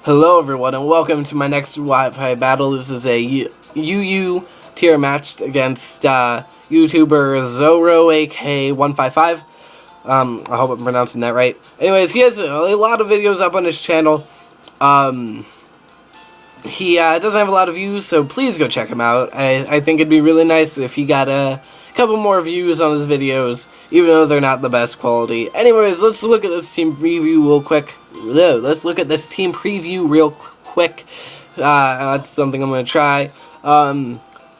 Hello everyone and welcome to my next Wi-Fi battle. This is a UU tier match against YouTuber zoraok155. I hope I'm pronouncing that right. Anyways, he has a lot of videos up on his channel. He doesn't have a lot of views, so please go check him out. I think it'd be really nice if he got a couple more views on his videos, even though they're not the best quality. Anyways, let's look at this team preview real quick. That's something I'm going to try.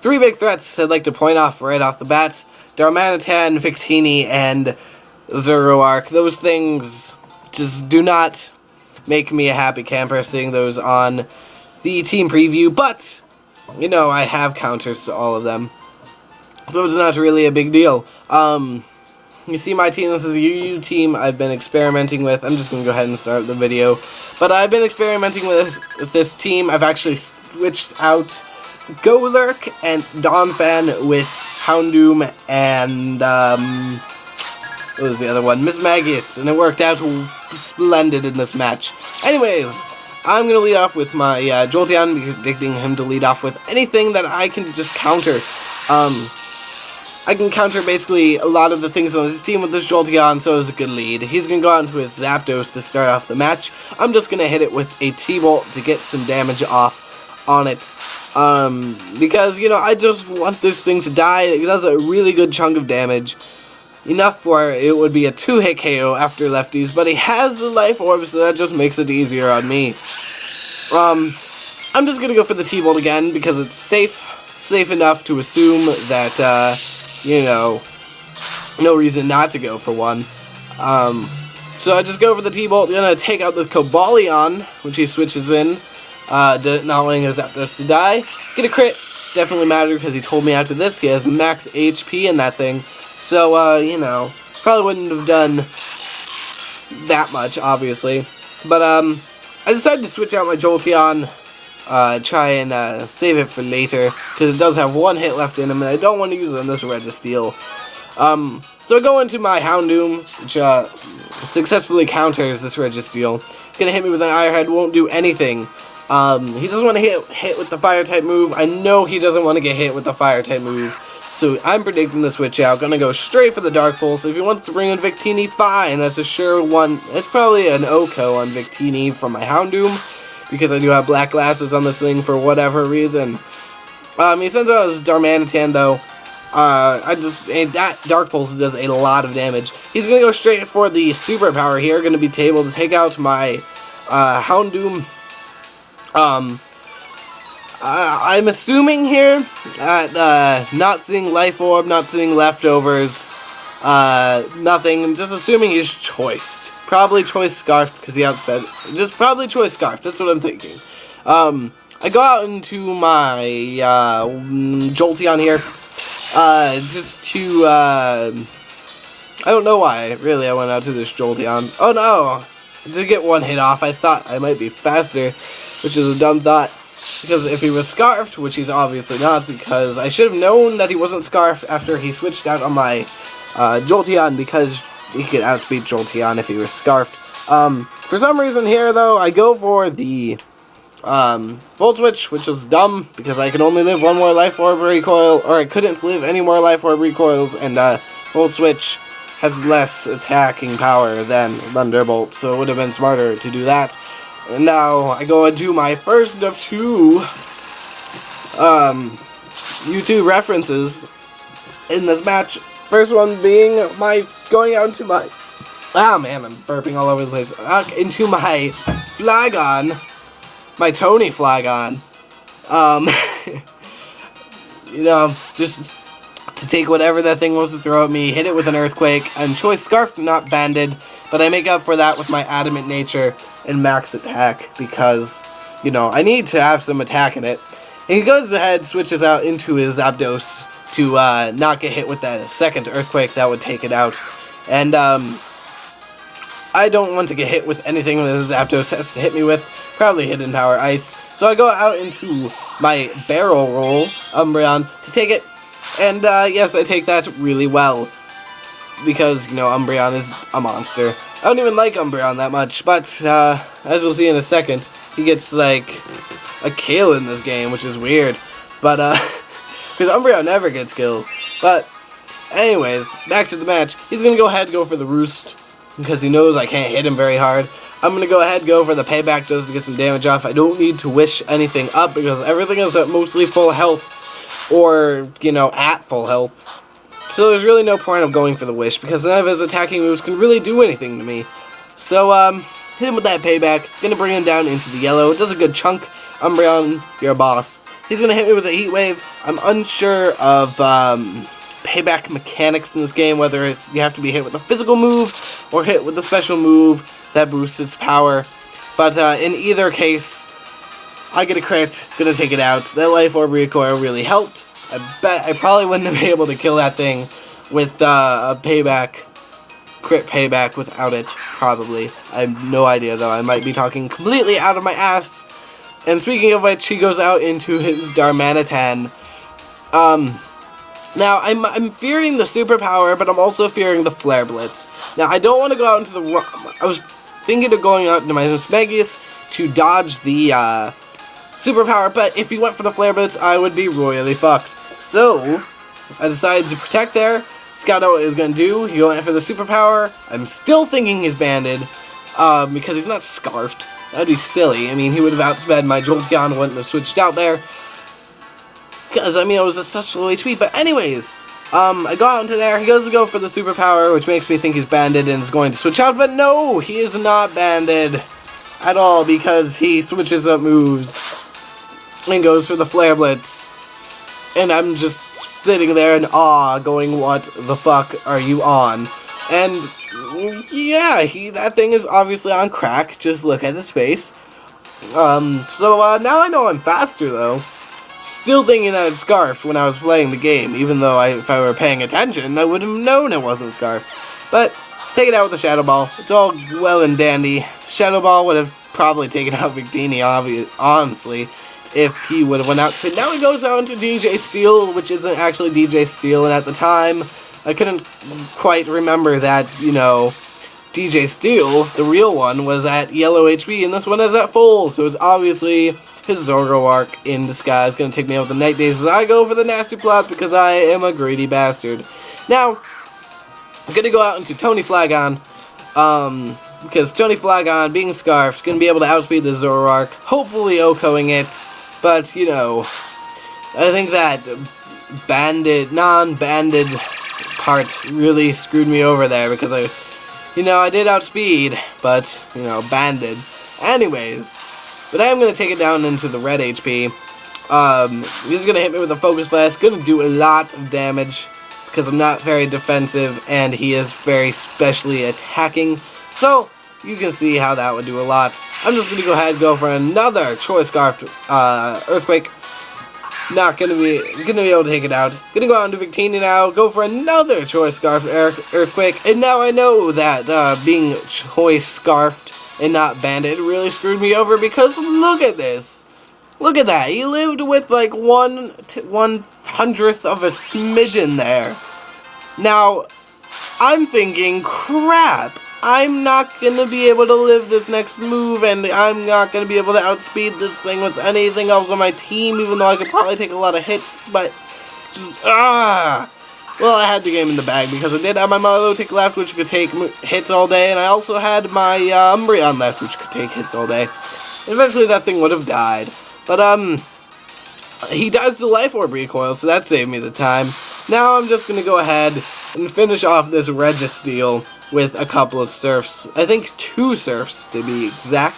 Three big threats I'd like to point off right off the bat. Darmanitan, Victini, and Zoroark. Those things just do not make me a happy camper seeing those on the team preview, but, you know, I have counters to all of them, so it's not really a big deal. You see my team, this is a UU team I've been experimenting with. I'm just going to go ahead and start the video. But I've been experimenting with this team. I've actually switched out Golurk and Donphan with Houndoom and, what was the other one? Miss Magius, and it worked out splendid in this match. Anyways, I'm going to lead off with my Jolteon, predicting him to lead off with anything that I can just counter. I can counter basically a lot of the things on his team with this Jolteon, so it was a good lead. He's going to go on to his Zapdos to start off the match. I'm just going to hit it with a T-Bolt to get some damage off on it. Because, you know, I just want this thing to die. It does a really good chunk of damage. Enough where it would be a 2-hit KO after lefties, but he has the Life Orb, so that just makes it easier on me. I'm just going to go for the T-Bolt again, because it's safe enough to assume that, you know, no reason not to go for one. So I just go for the T-Bolt, gonna take out this Cobalion, which he switches in, not letting his Zapdos to die. Get a crit, definitely mattered because he told me after this he has max HP in that thing. So, you know, probably wouldn't have done that much, obviously. But, I decided to switch out my Jolteon, try and save it for later, because it does have one hit left in him, and I don't want to use it on this Registeel. So I go into my Houndoom, which successfully counters this Registeel. Gonna hit me with an Iron Head, won't do anything. He doesn't want to hit with the Fire-type move. I know he doesn't want to get hit with the Fire-type move, so I'm predicting the switch out. Gonna go straight for the Dark Pulse. If he wants to bring in Victini, fine. That's a sure one. It's probably an OHKO on Victini from my Houndoom, because I do have black glasses on this thing for whatever reason. He sends out his Darmanitan, though. That Dark Pulse does a lot of damage. He's gonna go straight for the superpower here. Gonna be able to take out my Houndoom. I'm assuming here that not seeing Life Orb, not seeing Leftovers, nothing. I'm just assuming he's choiced. Probably Choice Scarf because he outsped. Just probably Choice Scarf. That's what I'm thinking. I go out into my Jolteon here, just to I don't know why. Really, I went out to this Jolteon. Oh no! To get one hit off, I thought I might be faster, which is a dumb thought. Because if he was Scarfed, which he's obviously not, because I should have known that he wasn't Scarfed after he switched out on my Jolteon, because he could outspeed Jolteon if he was Scarfed. For some reason here, though, I go for the Volt Switch, which was dumb, because I could only live one more Life Orb recoil, or I couldn't live any more Life Orb recoils, and Volt Switch has less attacking power than Thunderbolt, so it would have been smarter to do that. And now I go into my first of two YouTube references in this match. First one being going out into my... Ah, man, I'm burping all over the place. Into my Flygon. My TonyFlygon. You know, just to take whatever that thing wants to throw at me, hit it with an Earthquake. I'm Choice Scarf, not Banded, but I make up for that with my Adamant Nature and Max Attack, because, you know, I need to have some attack in it. And he goes ahead, switches out into his Zapdos to not get hit with that second Earthquake that would take it out. And I don't want to get hit with anything that his Zapdos has to hit me with, probably Hidden Tower Ice. So I go out into my Barrel Roll Umbreon to take it, and yes, I take that really well, because, you know, Umbreon is a monster. I don't even like Umbreon that much, but as we'll see in a second, he gets, like, a kill in this game, which is weird. But, because Umbreon never gets kills. But, anyways, back to the match. He's going to go ahead and go for the Roost, because he knows I can't hit him very hard. I'm going to go ahead and go for the payback just to get some damage off. I don't need to wish anything up, because everything is at mostly full health, or, you know, at full health. So there's really no point of going for the wish, because none of his attacking moves can really do anything to me. So, hit him with that payback. Gonna bring him down into the yellow. It does a good chunk. Umbreon, you're a boss. He's gonna hit me with a Heat Wave. I'm unsure of payback mechanics in this game, whether it's you have to be hit with a physical move or hit with a special move that boosts its power. But in either case, I get a crit, gonna take it out. That Life Orb recoil really helped. I bet I probably wouldn't have been able to kill that thing with a payback, crit payback without it, probably. I have no idea though, I might be talking completely out of my ass. And speaking of which, he goes out into his Darmanitan. Now, I'm fearing the superpower, but I'm also fearing the Flare Blitz. Now, I don't want to go out into the... I was thinking of going out into my Smegius to dodge the superpower, but if he went for the Flare Blitz, I would be royally fucked. So, I decided to protect there. Scout out what he was going to do. He went for the superpower. I'm still thinking he's banded, because he's not scarfed. That'd be silly. I mean, he would have outsped my Jolteon, wouldn't have switched out there. Because, I mean, it was at such low HP. But anyways, I go out into there. He goes to go for the superpower, which makes me think he's banded and is going to switch out. But no, he is not banded at all, because he switches up moves and goes for the Flare Blitz. And I'm just sitting there in awe, going, what the fuck are you on? And yeah, that thing is obviously on crack. Just look at his face. So now I know I'm faster though. Still thinking that it's scarfed when I was playing the game, even though if I were paying attention, I would have known it wasn't scarfed. But take it out with a Shadow Ball. It's all well and dandy. Shadow Ball would have probably taken out Victini, honestly, if he would have went out to it. Now he goes out to DJ Steel, which isn't actually DJ Steel, and at the time, I couldn't quite remember that, you know, DJ Steel, the real one, was at yellow HP, and this one is at full, so it's obviously his Zoroark in disguise. Gonna take me out with the Night Days as I go for the Nasty Plot, because I am a greedy bastard. Now, I'm gonna go out into TonyFlygon, because TonyFlygon, being scarfed, is gonna be able to outspeed the Zoroark, hopefully OHKOing it, but, you know, I think that non-banded part really screwed me over there, because I did outspeed, but, you know, banded. Anyways, but I am going to take it down into the red HP. He's going to hit me with a Focus Blast, going to do a lot of damage, because I'm not very defensive, and he is very specially attacking, so you can see how that would do a lot. I'm just going to go ahead and go for another Choice Scarfed Earthquake. Not gonna be able to take it out. Gonna go out into Victini now, go for another Choice Scarfed Earthquake, and now I know that being Choice Scarfed and not banded really screwed me over, because look at this. Look at that. He lived with like 1/100th of a smidgen there. Now, I'm thinking, crap. I'm not going to be able to live this next move, and I'm not going to be able to outspeed this thing with anything else on my team, even though I could probably take a lot of hits, but just, well, I had the game in the bag, because I did have my Milotic left, which could take hits all day, and I also had my Umbreon left, which could take hits all day. Eventually that thing would have died, but, he does the Life Orb recoil, so that saved me the time. Now I'm just going to go ahead and finish off this Registeel with a couple of Surfs. I think 2 Surfs, to be exact.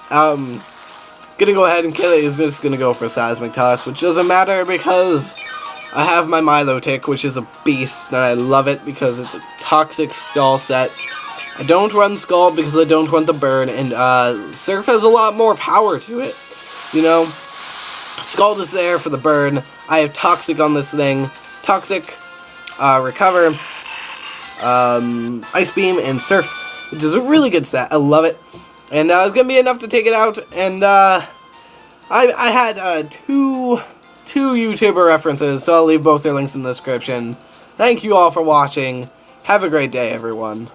Gonna go ahead and kill it. He's just gonna go for Seismic Toss, which doesn't matter because I have my Milotic, which is a beast, and I love it because it's a toxic stall set. I don't run Scald because I don't want the burn, and Surf has a lot more power to it. You know, Scald is there for the burn. I have Toxic on this thing. Toxic, Recover, Ice Beam, and Surf, which is a really good set. I love it. And it's going to be enough to take it out. And I had two YouTuber references, so I'll leave both their links in the description. Thank you all for watching. Have a great day, everyone.